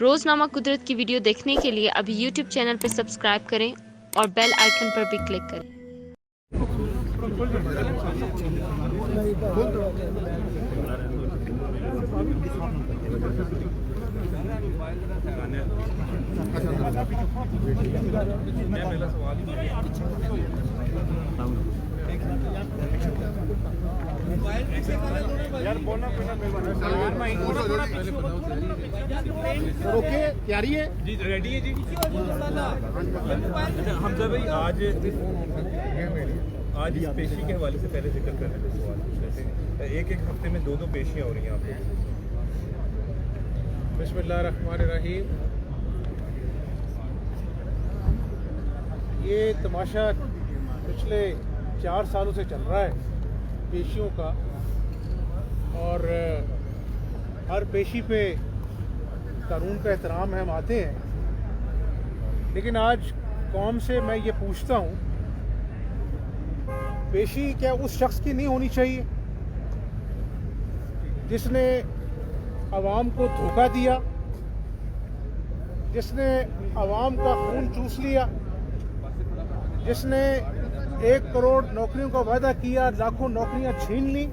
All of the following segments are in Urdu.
روزنامہ قدرت کی ویڈیو دیکھنے کے لیے ابھی یوٹیوب چینل پر سبسکرائب کریں اور بیل آئیکن پر بھی کلک کریں۔ اوکے تیاری ہے جی ریڈی ہے جی حمزہ بھائی آج اس پیشی کے حوالے سے پہلے ذکر کرنے کا سوال پوچھ رہے تھے۔ ایک ہفتے میں دو پیشیاں ہو رہی ہیں آپ کو۔ بسم اللہ الرحمن الرحیم۔ یہ تماشا پچھلے 4 سالوں سے چل رہا ہے پیشیوں کا، اور ہر پیشی پہ قانون کا احترام ہے، ہم آتے ہیں، لیکن آج قوم سے میں یہ پوچھتا ہوں، پیشی کیا اس شخص کی نہیں ہونی چاہیے جس نے عوام کو دھوکہ دیا، جس نے عوام کا خون چوس لیا، جس نے 1 کروڑ نوکریوں کا وعدہ کیا، لاکھوں نوکریاں چھین لیں؟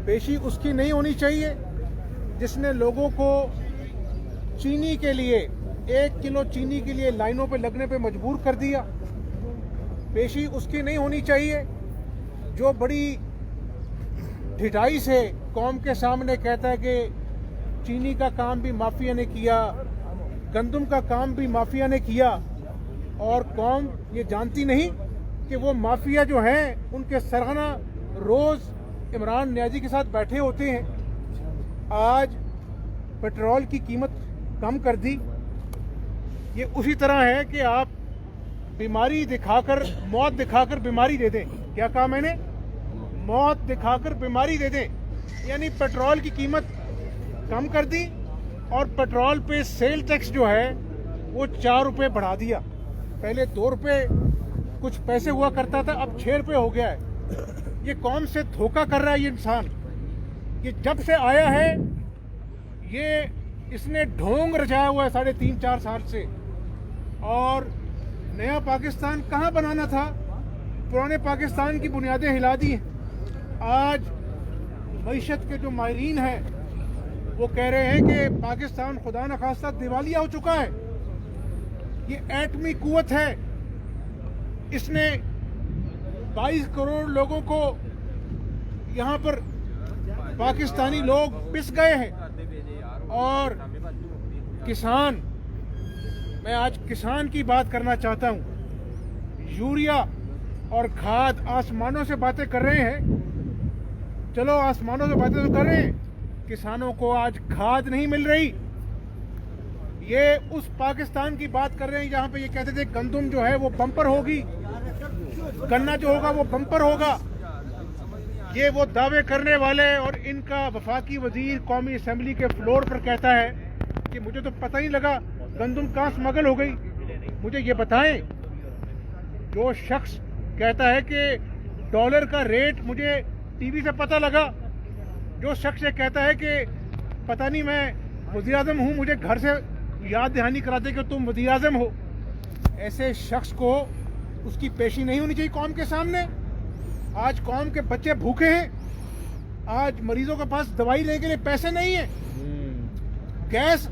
پیشی اس کی نہیں ہونی چاہیے جس نے لوگوں کو چینی کے لیے 1 کلو چینی کے لیے لائنوں پہ لگنے پہ مجبور کر دیا؟ پیشی اس کی نہیں ہونی چاہیے جو بڑی ڈھٹائی سے قوم کے سامنے کہتا ہے کہ چینی کا کام بھی مافیا نے کیا، گندم کا کام بھی مافیا نے کیا، اور قوم یہ جانتی نہیں کہ وہ مافیا جو ہیں ان کے سرغنہ روز عمران نیازی کے ساتھ بیٹھے ہوتے ہیں۔ آج پیٹرول کی قیمت کم کر دی، یہ اسی طرح ہے کہ آپ بیماری دکھا کر موت دکھا کر بیماری دے دیں۔ کیا کہا میں نے؟ موت دکھا کر بیماری دے دیں، یعنی پیٹرول کی قیمت کم کر دی اور پیٹرول پہ سیل ٹیکس جو ہے وہ 4 روپے بڑھا دیا۔ پہلے 2 روپے کچھ پیسے ہوا کرتا تھا، اب 6 روپے ہو گیا ہے۔ یہ قوم سے دھوکہ کر رہا ہے یہ انسان۔ یہ جب سے آیا ہے اس نے ڈھونگ رچایا ہوا ہے 3.5-4 سال سے، اور نیا پاکستان کہاں بنانا تھا؟ پرانے پاکستان کی بنیادیں ہلا دی ہیں۔ آج معیشت کے جو ماہرین ہیں وہ کہہ رہے ہیں کہ پاکستان خدا نخواستہ دیوالیہ ہو چکا ہے۔ یہ ایٹمی قوت ہے، اس نے 22 کروڑ لوگوں کو یہاں پر پاکستانی لوگ پس گئے ہیں، اور کسان، میں آج کسان کی بات کرنا چاہتا ہوں۔ یوریا اور کھاد آسمانوں سے باتیں کر رہے ہیں، چلو آسمانوں سے باتیں تو کر رہے ہیں، کسانوں کو آج کھاد نہیں مل رہی۔ یہ اس پاکستان کی بات کر رہے ہیں جہاں پہ یہ کہتے تھے گندم جو ہے وہ بمپر ہوگی، گنا جو ہوگا وہ بمپر ہوگا۔ یہ وہ دعوے کرنے والے، اور ان کا وفاقی وزیر قومی اسمبلی کے فلور پر کہتا ہے کہ مجھے تو پتہ ہی لگا گندم کہاں سمگل ہو گئی۔ مجھے یہ بتائیں، جو شخص کہتا ہے کہ ڈالر کا ریٹ مجھے ٹی وی سے پتہ لگا، جو شخص یہ کہتا ہے کہ پتہ نہیں میں وزیر اعظم ہوں، مجھے گھر سے یاد دہانی کراتے کہ تم وزیر اعظم ہو، ایسے شخص کو اس کی پیشی نہیں ہونی چاہیے قوم کے سامنے۔ آج قوم کے بچے بھوکے ہیں، آج مریضوں کے پاس دوائی لینے کے لیے پیسے نہیں ہیں۔ گیس،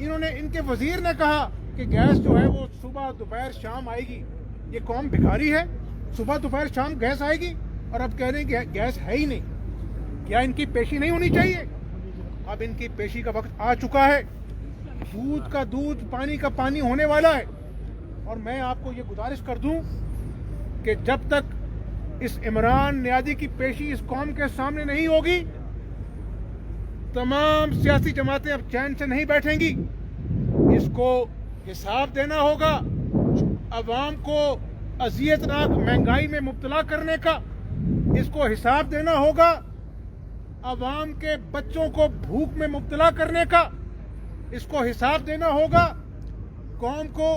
ان کے وزیر نے کہا کہ گیس جو ہے وہ صبح دوپہر شام آئے گی۔ یہ قوم بھکاری ہے، صبح دوپہر شام گیس آئے گی، اور اب کہہ رہے ہیں کہ گیس ہے ہی نہیں۔ کیا ان کی پیشی نہیں ہونی چاہیے؟ اب ان کی پیشی کا وقت آ چکا ہے۔ دودھ کا دودھ، پانی کا پانی ہونے والا ہے، اور میں آپ کو یہ گزارش کر دوں کہ جب تک اس عمران نیازی کی پیشی اس قوم کے سامنے نہیں ہوگی، تمام سیاسی جماعتیں اب چین سے نہیں بیٹھیں گی۔ اس کو حساب دینا ہوگا عوام کو اذیتناک مہنگائی میں مبتلا کرنے کا، اس کو حساب دینا ہوگا عوام کے بچوں کو بھوک میں مبتلا کرنے کا، اس کو حساب دینا ہوگا قوم کو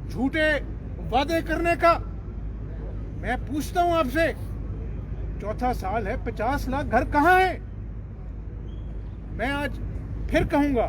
جھوٹے وعدے کرنے کا۔ میں پوچھتا ہوں آپ سے، 4تھا سال ہے، 50 لاکھ گھر کہاں ہیں؟ میں آج پھر کہوں گا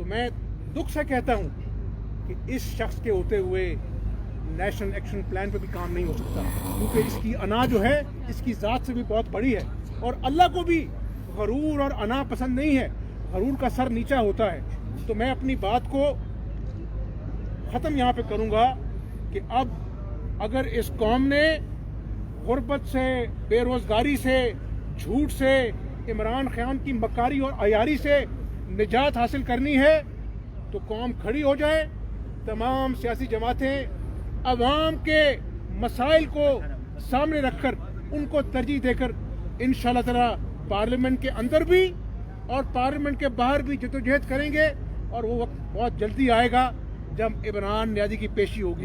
تو میں دکھ سے کہتا ہوں کہ اس شخص کے ہوتے ہوئے نیشنل ایکشن پلان پہ بھی کام نہیں ہو سکتا، کیونکہ اس کی انا جو ہے اس کی ذات سے بھی بہت بڑی ہے، اور اللہ کو بھی غرور اور انا پسند نہیں ہے، غرور کا سر نیچا ہوتا ہے۔ تو میں اپنی بات کو ختم یہاں پہ کروں گا کہ اب اگر اس قوم نے غربت سے، بے روزگاری سے، جھوٹ سے، عمران خان کی مکاری اور عیاری سے نجات حاصل کرنی ہے تو قوم کھڑی ہو جائے، تمام سیاسی جماعتیں عوام کے مسائل کو سامنے رکھ کر ان کو ترجیح دے کر انشاءاللہ تعالی پارلیمنٹ کے اندر بھی اور پارلیمنٹ کے باہر بھی جدوجہد کریں گے، اور وہ وقت بہت جلدی آئے گا جب عمران نیازی کی پیشی ہوگی۔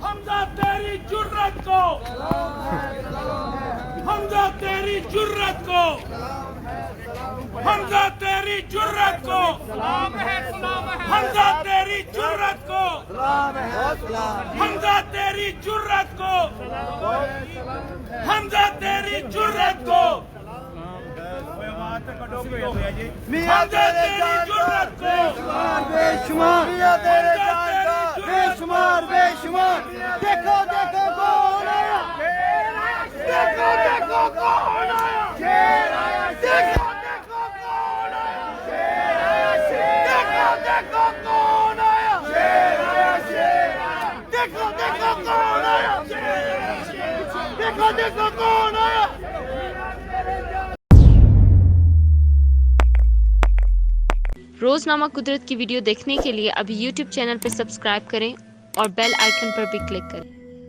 حمزہ تیری جرت کو، حمزہ تیری جرت کو، حمزہ تیری جرت کو، حمزہ تیری جرت کو، حمزہ تیری جرت کو، حمزہ تیری جرت کو، میاں تیری جرت کو، بے شمار میاں تیرے جان کا بے شمار بے شمار۔ دیکھو دیکھو کون آیا، دیکھو دیکھو کون آیا، دیکھو دیکھو کون آیا، دیکھو دیکھو کون آیا، دیکھو دیکھو کون آیا، دیکھو دیکھو کون آیا۔ روزنامہ قدرت کی ویڈیو دیکھنے کے لیے ابھی یوٹیوب چینل پہ سبسکرائب کریں اور بیل آئیکن پر بھی کلک کریں۔